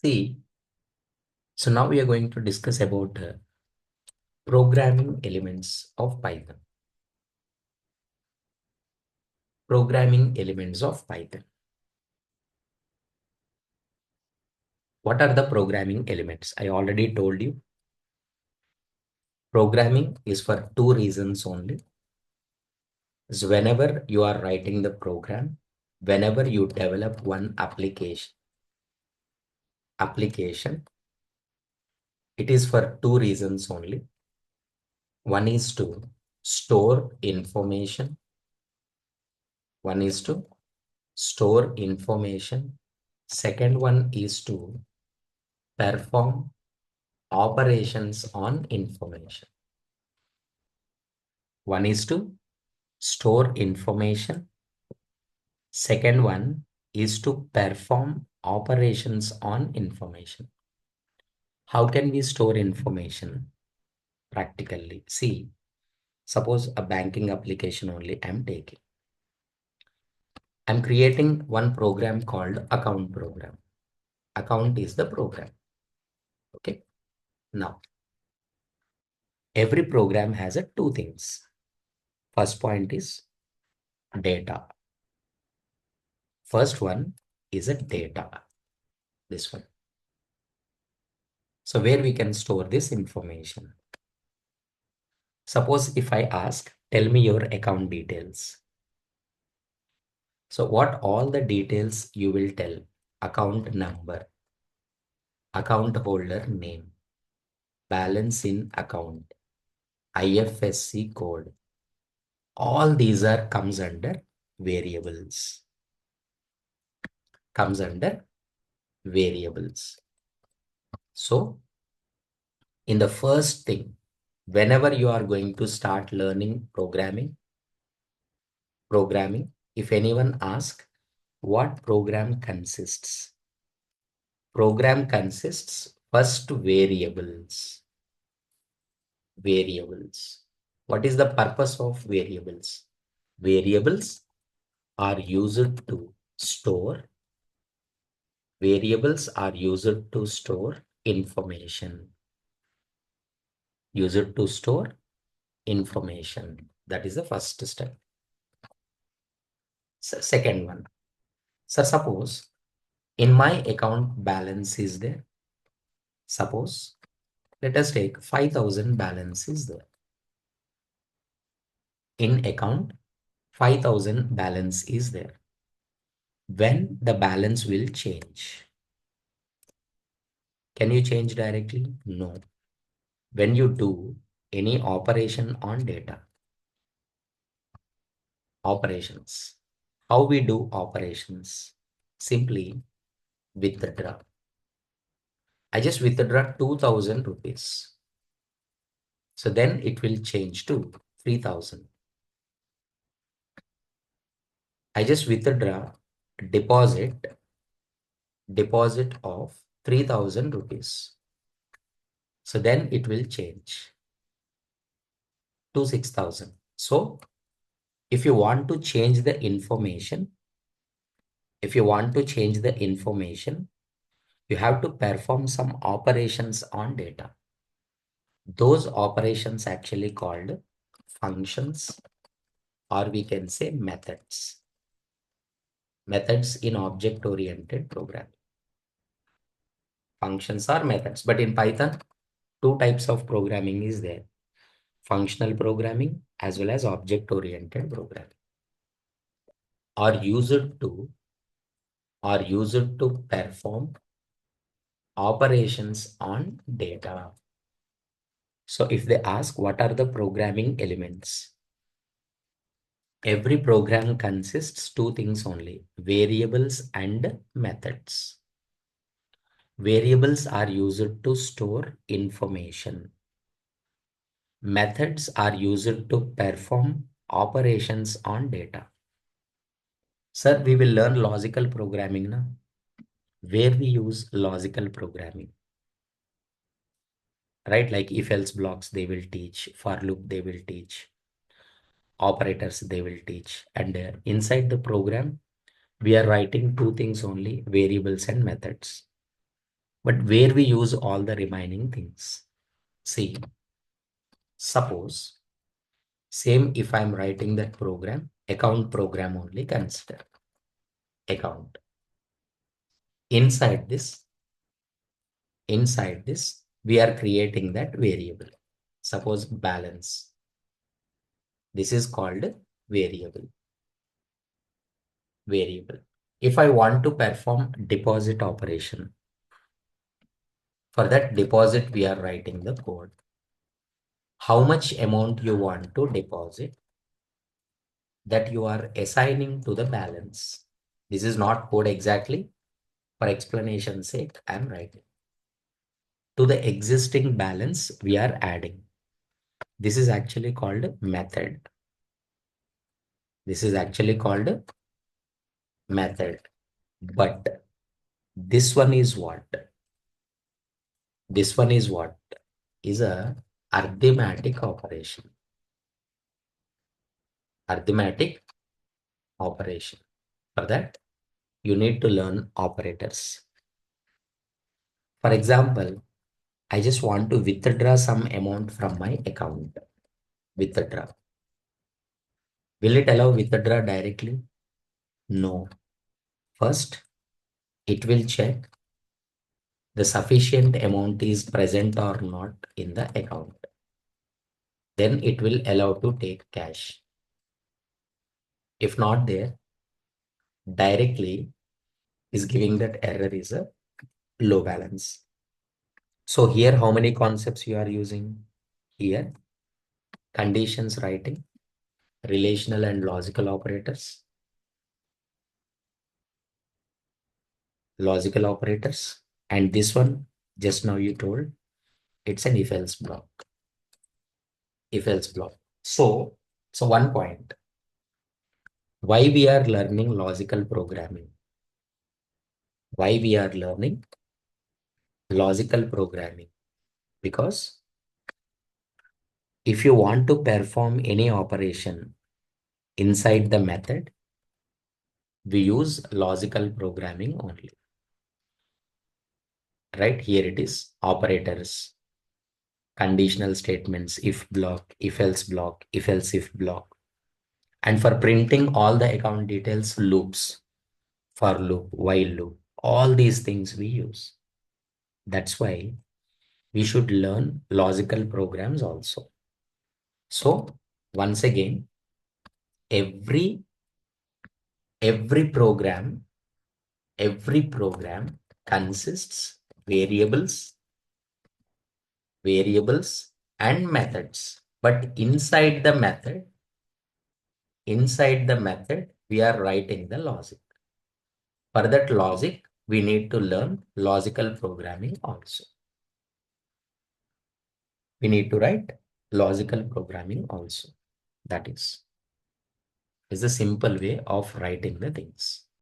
See, so now we are going to discuss about programming elements of Python. Programming elements of Python. What are the programming elements? I already told you. Programming is for two reasons only. So whenever you are writing the program, whenever you develop one application, it is for two reasons only. One is to store information. One is to store information. Second one is to perform operations on information. One is to store information. Second one is to perform operations on information. How can we store information practically? See, suppose a banking application only I'm taking. I'm creating one program called account program. Account is the program. Okay. Now, every program has two things. First point is data. First one is a data. This one. So where we can store this information. Suppose if I ask, tell me your account details. So what all the details you will tell? Account number, account holder name, balance in account, IFSC code. All these comes under variables. Comes under variables. So in the first thing, whenever you are going to start learning programming, if anyone asks what program consists, program consists first variables. Variables. What is the purpose of variables? Variables are used to store. Variables are used to store information. Used to store information. That is the first step. So second one. So suppose in my account balance is there. Suppose let us take 5,000 balance is there. In account 5,000 balance is there. When the balance will change? Can you change directly? No. When you do any operation on data. Operations. How we do operations? Simply withdraw. I just withdraw 2,000 rupees. So then it will change to 3,000. I just withdraw deposit of 3,000 rupees. So then it will change to 6,000. So if you want to change the information, you have to perform some operations on data. Those operations actually called functions, or we can say methods. Methods in object-oriented programming. Functions are methods, but in Python, two types of programming is there. Functional programming as well as object-oriented programming are used to perform operations on data. So if they ask what are the programming elements, every program consists two things only, variables and methods. Variables are used to store information. Methods are used to perform operations on data. Sir, we will learn logical programming now, where we use logical programming. Right? Like if else blocks, they will teach. For loop, they will teach. Operators, they will teach. And inside the program, we are writing two things only, variables and methods. But where we use all the remaining things. See, suppose, same if I'm writing that program, account program only consider account. Inside this, we are creating that variable. Suppose balance. This is called variable. Variable. If I want to perform deposit operation, for that deposit, we are writing the code. How much amount you want to deposit, that you are assigning to the balance. This is not code exactly. For explanation's sake, I'm writing. To the existing balance, we are adding. This is actually called method. This is actually called method. But this one is what? This one is what? Is a arithmetic operation. Arithmetic operation. For that, you need to learn operators. For example, I just want to withdraw some amount from my account. Withdraw. Will it allow withdraw directly? No. First, it will check the sufficient amount is present or not in the account. Then it will allow to take cash. If not there, directly is giving that error is a low balance. So here, how many concepts you are using? Here, conditions writing, relational and logical operators, and this one, just now you told, it's an if-else block. If-else block. So one point, why we are learning logical programming? Why we are learning logical programming? Because if you want to perform any operation inside the method, we use logical programming only. Right here it is operators, conditional statements, if block, if else block, if else if block. And for printing all the account details, loops, for loop, while loop, all these things we use. That's why we should learn logical programs also. So once again, every program consists variables and methods. But inside the method, we are writing the logic. For that logic, we need to learn logical programming also. We need to write logical programming also. That is the simple way of writing the things.